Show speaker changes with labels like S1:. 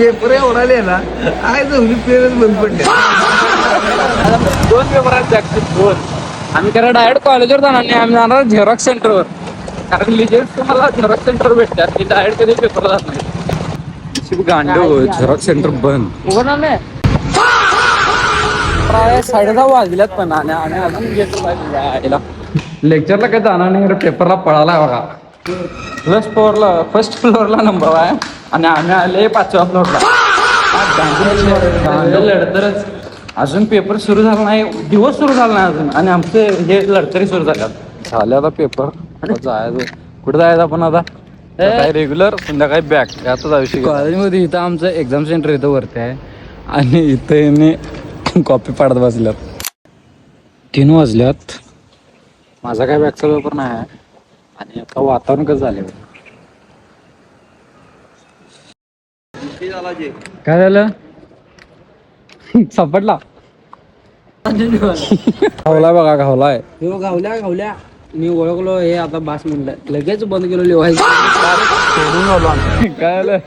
S1: Paper एवढाले ना काय जमली पेरच बंद पडले.
S2: 2 पेपर आहेत जागतिक 2. आम्ही खरं डायरेक्ट कॉलेजवर जाणार नाही, आम्ही जाणार झेरॉक्स सेंटरवर. कारण लिजेंड तुम्हाला झेरॉक्स सेंटर भेटतात, ती डायरेक्ट कधी पेपर जात नाही. गांडो झेरॉक्स सेंटर बंद उघडणार नाही. प्राय 10:30 वाजल्यात पण आणि अजून घेतला लेक्चरला काही जाणार नाही, पेपरला पळाला बघा. फर्स्ट फ्लोअरला नंबर आहे आणि आम्ही आले 5व्या फ्लोअरला. लढतरच अजून पेपर सुरू झाला नाही, दिवस सुरू झाला नाही अजून आणि आमचे हे लढतरी सुरू झाले आता पेपर. जायचं कुठे जायचं आपण आता? काय रेग्युलर संध्याकाळी बॅग यातच आयुष्य. कॉलेजमध्ये इथं आमचं एक्झाम सेंटर इथं वरती आहे आणि इथं कॉपी पाडत बसल्यात. 3 वाजल्यात, माझा काय बॅगचा पेपर नाही आहे आणि आता वातावरण कसं झालं. काय झालं? सापडला घावलाय बघा, घावलाय घावल्या. मी ओळखलो हे आता बास म्हणलं, लगेच बंद केलो लिवायचं. काय झालं?